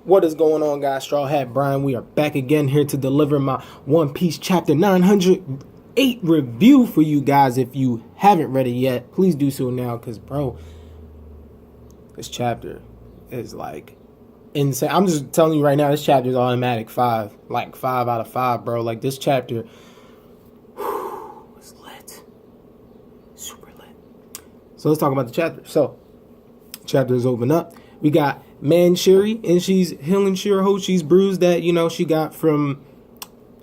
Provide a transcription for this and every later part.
What is going on, guys? Straw Hat Brian. We are back again here to deliver my One Piece chapter 908 review for you guys. If you haven't read it yet, please do so now, because, bro, this chapter is like insane. I'm just telling you right now, this chapter is automatic 5. Like 5 out of 5, bro. Like, this chapter is lit. Super lit. So let's talk about the chapter. So, chapter is open up. We got Manchiri, and she's healing Shirahoshi's bruise that, she got from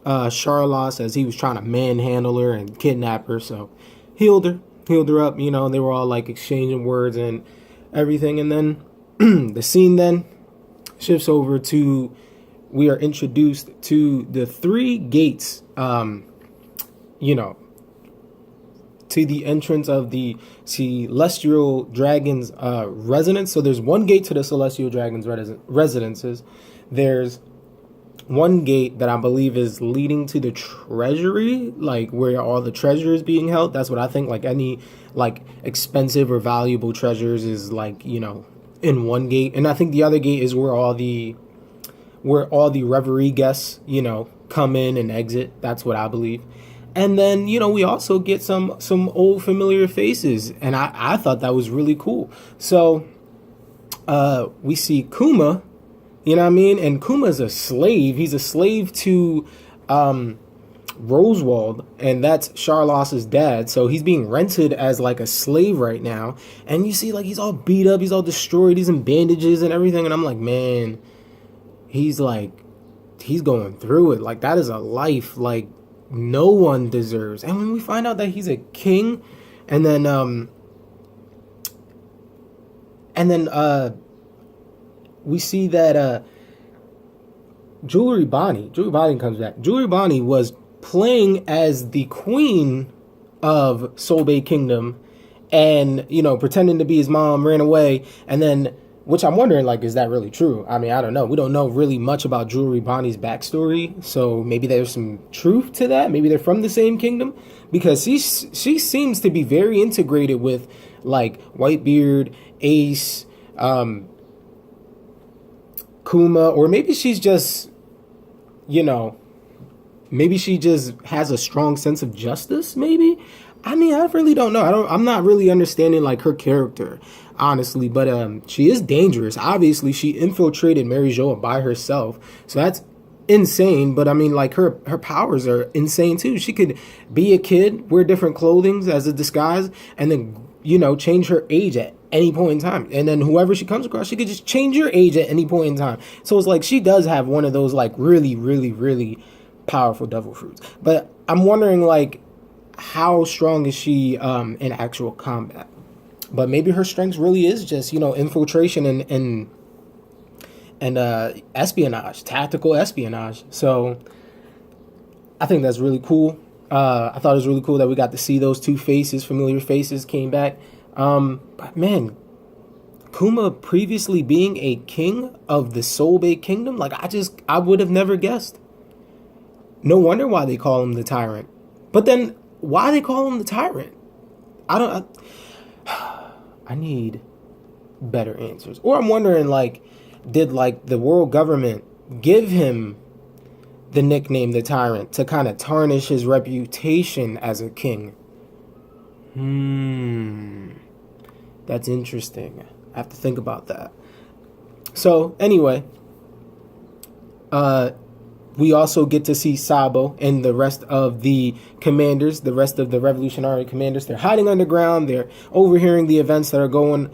Sharlos as he was trying to manhandle her and kidnap her. So healed her up. They were all like exchanging words and everything. And then the scene then shifts over to, we are introduced to the 3 gates, to the entrance of the Celestial Dragon's residence. So there's one gate to the Celestial Dragon's residences. There's one gate that I believe is leading to the treasury, like where all the treasure is being held. That's what I think. Like any expensive or valuable treasures is in one gate. And I think the other gate is where all the reverie guests, come in and exit. That's what I believe. And then, we also get some old familiar faces. And I thought that was really cool. So we see Kuma, And Kuma's a slave. He's a slave to Rosewald. And that's Sharlos's dad. So he's being rented as like a slave right now. And you see he's all beat up. He's all destroyed. He's in bandages and everything. And I'm like, man, he's going through it. Like, that is a life no one deserves. And when we find out that he's a king, and then we see that Jewelry Bonnie comes back. Jewelry Bonnie was playing as the queen of Soul Bay Kingdom, and pretending to be his mom, ran away, and then, which I'm wondering, is that really true? I mean, I don't know. We don't know really much about Jewelry Bonnie's backstory, so maybe there's some truth to that. Maybe they're from the same kingdom, because she seems to be very integrated with, Whitebeard, Ace, Kuma, or maybe she's just, maybe she just has a strong sense of justice, maybe? I mean, I really don't know. I'm not really understanding, her character, honestly, but she is dangerous. Obviously, she infiltrated Mary Jo by herself, so that's insane. But I mean, her powers are insane too. She could be a kid, wear different clothing as a disguise, and then change her age at any point in time. And then whoever she comes across, she could just change her age at any point in time. So it's she does have one of those really, really, really powerful devil fruits. But I'm wondering how strong is she in actual combat? But maybe her strength really is just, infiltration and espionage, tactical espionage. So I think that's really cool. I thought it was really cool that we got to see those 2 faces, familiar faces, came back. But man, Kuma previously being a king of the Soul Bay Kingdom, I would have never guessed. No wonder why they call him the Tyrant. But then, why they call him the Tyrant? I need better answers. Or I'm wondering, did the world government give him the nickname the Tyrant to kind of tarnish his reputation as a king? That's interesting. I have to think about that. So anyway, we also get to see Sabo and the rest of the commanders, the rest of the revolutionary commanders. They're hiding underground. They're overhearing the events that are going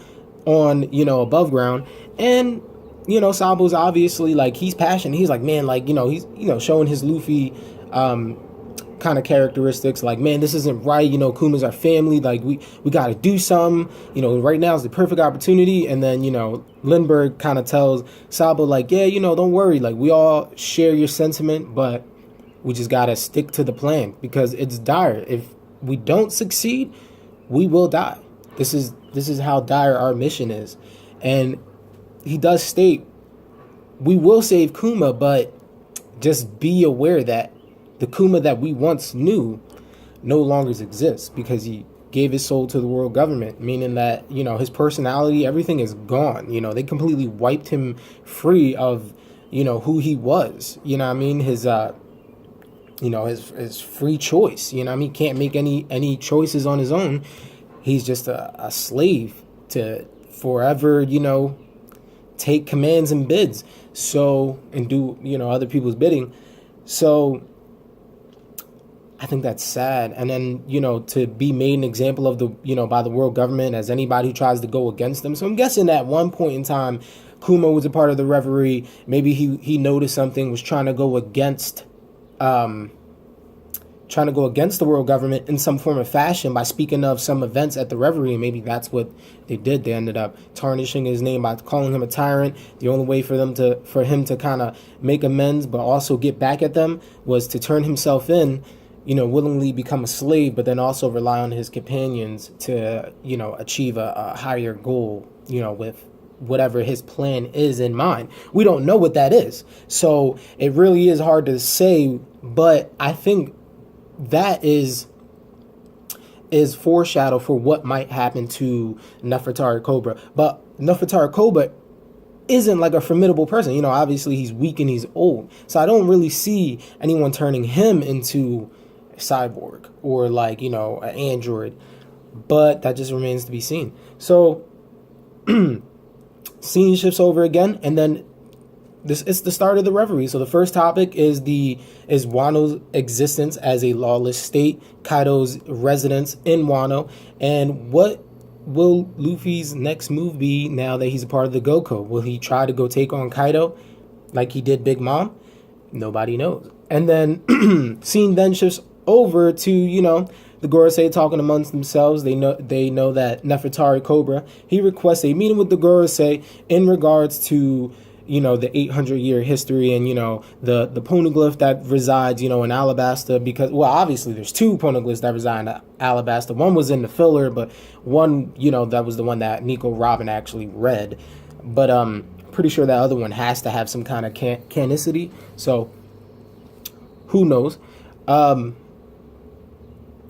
on, above ground. And, Sabo's obviously, he's passionate. He's man, he's, showing his Luffy kind of characteristics. Man, this isn't right. Kuma's our family. We got to do something. Right now is the perfect opportunity. And then, Lindbergh kind of tells Sabo, yeah, don't worry. We all share your sentiment, but we just got to stick to the plan because it's dire. If we don't succeed, we will die. This is how dire our mission is. And he does state, we will save Kuma, but just be aware that the Kuma that we once knew no longer exists because he gave his soul to the world government, meaning that, you know, his personality, everything is gone. You know, they completely wiped him free of, you know, who he was. You know what I mean? His you know, his free choice. You know what I mean? He can't make any choices on his own. He's just a slave to forever, you know, take commands and bids. So, and do, you know, other people's bidding. So I think that's sad. And then, you know, to be made an example of the, you know, by the world government as anybody who tries to go against them. So I'm guessing at one point in time, Kuma was a part of the reverie. Maybe he noticed something, was trying to go against the world government in some form of fashion by speaking of some events at the reverie, and maybe that's what they did. They ended up tarnishing his name by calling him a tyrant. The only way for him to kind of make amends but also get back at them was to turn himself in, you know, willingly become a slave, but then also rely on his companions to, you know, achieve a higher goal, you know, with whatever his plan is in mind. We don't know what that is. So it really is hard to say, but I think that is foreshadow for what might happen to Nefertari Cobra. But Nefertari Cobra isn't like a formidable person. You know, obviously he's weak and he's old. So I don't really see anyone turning him into a cyborg or like, you know, an android. But that just remains to be seen. So scene shifts over again, and then it's the start of the reverie. So the first topic is Wano's existence as a lawless state, Kaido's residence in Wano, and what will Luffy's next move be now that he's a part of the Goko? Will he try to go take on Kaido like he did Big Mom? Nobody knows. And then scene then shifts over to, you know, the Gorosei talking amongst themselves. They know that Nefertari Cobra, he requests a meeting with the Gorosei in regards to, you know, the 800-year history and, you know, the poneglyph that resides, you know, in Alabasta, because, well, obviously there's two poneglyphs that reside in Alabasta. One was in the filler, but one, you know, that was the one that Nico Robin actually read. But pretty sure that other one has to have some kind of canicity. So who knows?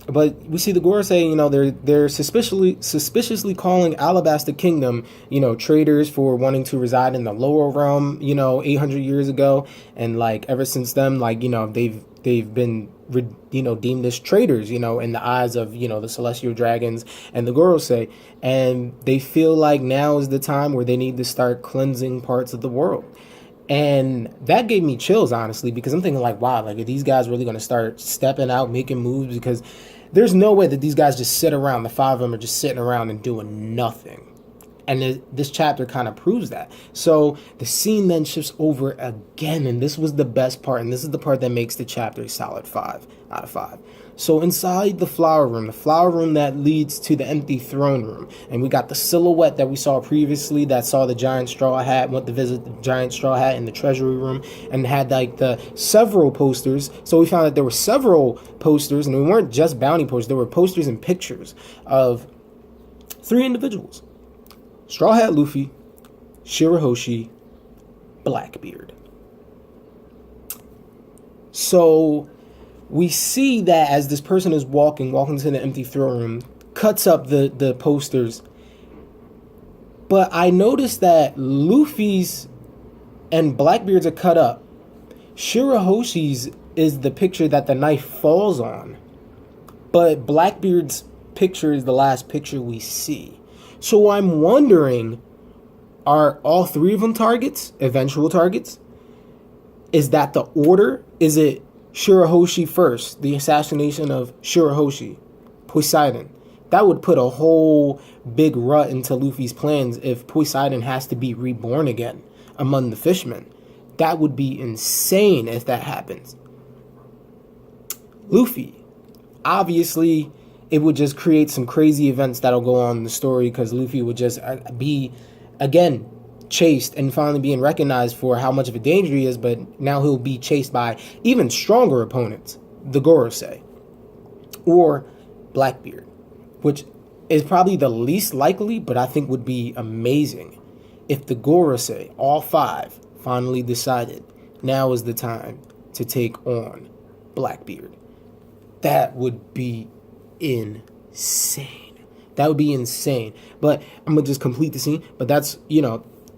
But we see the Gorosei, you know, they're suspiciously calling Alabasta Kingdom, you know, traitors for wanting to reside in the lower realm, you know, 800 years ago, and like ever since then, like, you know, they've been, you know, deemed as traitors, you know, in the eyes of, you know, the Celestial Dragons and the Gorosei, and they feel like now is the time where they need to start cleansing parts of the world. And that gave me chills, honestly, because I'm thinking like, wow, like, are these guys really going to start stepping out, making moves? Because there's no way that these guys just sit around. The five of them are just sitting around and doing nothing. And this chapter kind of proves that. So the scene then shifts over again. And this was the best part. And this is the part that makes the chapter a solid 5 out of 5. So inside the flower room that leads to the empty throne room. And we got the silhouette that we saw previously that saw the giant straw hat, went to visit the giant straw hat in the treasury room, and had like the several posters. So we found that there were several posters, and they weren't just bounty posters. There were posters and pictures of 3 individuals. Straw Hat Luffy, Shirahoshi, Blackbeard. So we see that as this person is walking to the empty throne room, cuts up the posters. But I noticed that Luffy's and Blackbeard's are cut up. Shirahoshi's is the picture that the knife falls on. But Blackbeard's picture is the last picture we see. So I'm wondering, are all 3 of them targets, eventual targets? Is that the order? Is it Shirahoshi first, the assassination of Shirahoshi, Poseidon? That would put a whole big rut into Luffy's plans if Poseidon has to be reborn again among the fishmen. That would be insane if that happens. Luffy, obviously, it would just create some crazy events that'll go on in the story, because Luffy would just be, again, chased and finally being recognized for how much of a danger he is, but now he'll be chased by even stronger opponents, the Gorosei, or Blackbeard, which is probably the least likely, but I think would be amazing if the Gorosei, all 5, finally decided now is the time to take on Blackbeard. That would be insane. insane. That would be insane. But I'm going to just complete the scene. But that's,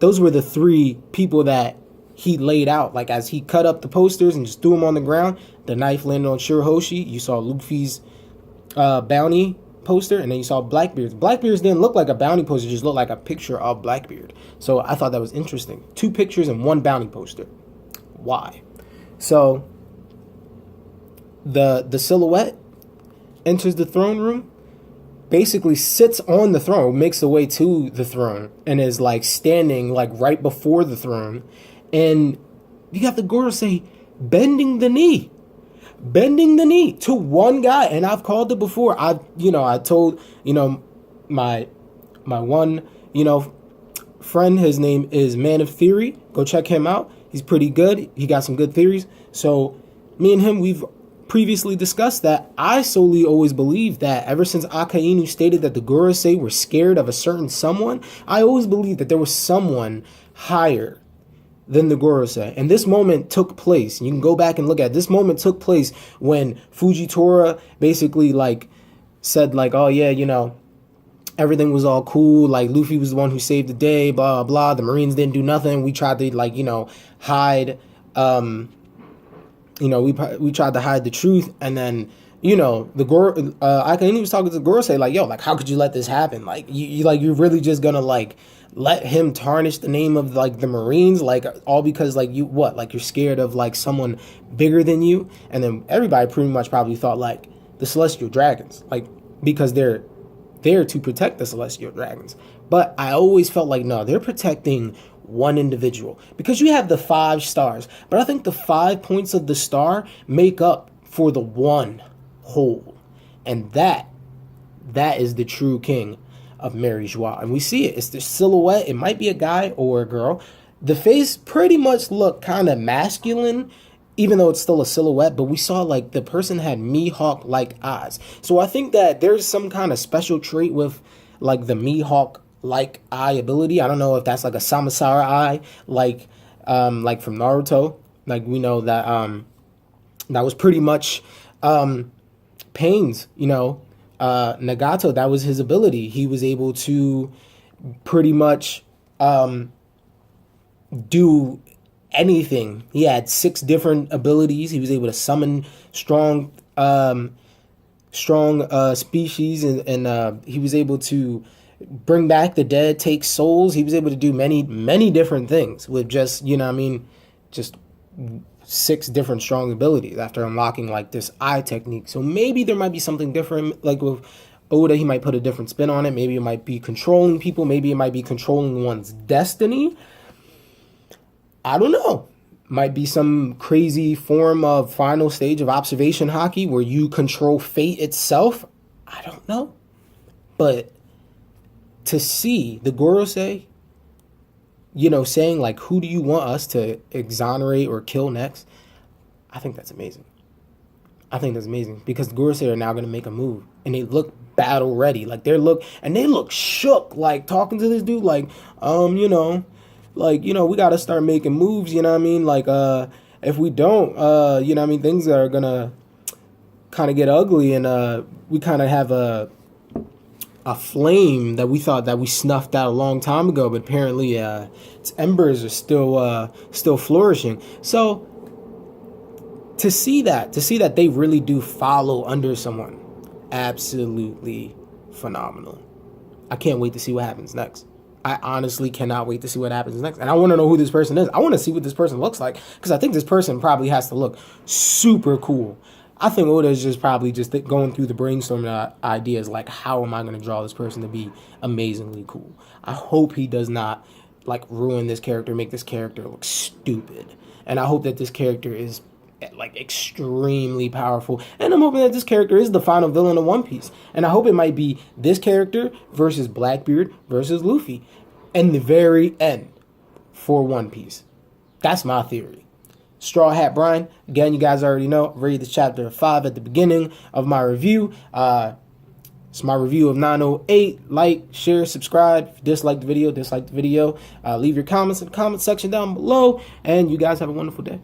those were the 3 people that he laid out. Like, as he cut up the posters and just threw them on the ground, the knife landed on Shirahoshi. You saw Luffy's bounty poster, and then you saw Blackbeard's. Blackbeard's didn't look like a bounty poster, it just looked like a picture of Blackbeard. So I thought that was interesting. 2 pictures and 1 bounty poster. Why? So the silhouette enters the throne room, basically sits on the throne, makes the way to the throne, and is like standing like right before the throne. And you got the Gorosei bending the knee to one guy. And I've called it before. I told, my one, friend, his name is Man of Theory. Go check him out. He's pretty good. He got some good theories. So me and him, we've previously discussed that. I solely always believed that ever since Akainu stated that the Gorosei were scared of a certain someone, I always believed that there was someone higher than the Gorosei. And this moment took place. You can go back and look at it. This moment took place when Fujitora basically like said like, oh yeah, everything was all cool. Like Luffy was the one who saved the day, blah, blah, blah. The Marines didn't do nothing. We tried to like, hide, we tried to hide the truth. And then, Akainu was talking to Gorosei like, yo, like, how could you let this happen? Like, you're really just gonna like let him tarnish the name of like the Marines, like all because like you're scared of like someone bigger than you. And then everybody pretty much probably thought like the Celestial Dragons, like because they're there to protect the Celestial Dragons. But I always felt like, no, they're protecting one individual, because you have the 5 stars, but I think the 5 points of the star make up for the one whole, and that is the true king of Mary Joie. And we see it. It's the silhouette. It might be a guy or a girl. The face pretty much looked kind of masculine, even though it's still a silhouette, but we saw like the person had Mihawk-like eyes. So I think that there's some kind of special trait with like the Mihawk-like eye ability. I don't know if that's like a Samsara eye, like from Naruto. Like we know that that was pretty much Pain's, Nagato, that was his ability. He was able to pretty much do anything. He had 6 different abilities. He was able to summon strong species, and he was able to bring back the dead, take souls. He was able to do many different things with just, just 6 different strong abilities after unlocking like this eye technique. So maybe there might be something different, like with Oda, he might put a different spin on it. Maybe it might be controlling people. Maybe it might be controlling one's destiny. I don't know. Might be some crazy form of final stage of observation hockey where you control fate itself. I don't know. But to see the Gorosei, saying like, who do you want us to exonerate or kill next? I think that's amazing. Because the Gorosei are now going to make a move, and they look battle ready. Like they look shook, like talking to this dude, like, we got to start making moves, like, if we don't, things are going to kind of get ugly, and we kind of have a flame that we thought that we snuffed out a long time ago, but apparently its embers are still flourishing. So to see that they really do follow under someone, absolutely phenomenal. I can't wait to see what happens next. I honestly cannot wait to see what happens next. And I want to know who this person is. I want to see what this person looks like, because I think this person probably has to look super cool. I think Oda is just probably just going through the brainstorming ideas, like, how am I going to draw this person to be amazingly cool? I hope he does not, like, ruin this character, make this character look stupid. And I hope that this character is, like, extremely powerful. And I'm hoping that this character is the final villain of One Piece. And I hope it might be this character versus Blackbeard versus Luffy in the very end for One Piece. That's my theory. Straw Hat Brian, again, you guys already know, I read this chapter 5 at the beginning of my review. It's my review of 908. Like, share, subscribe. If you dislike the video, leave your comments in the comment section down below. And you guys have a wonderful day.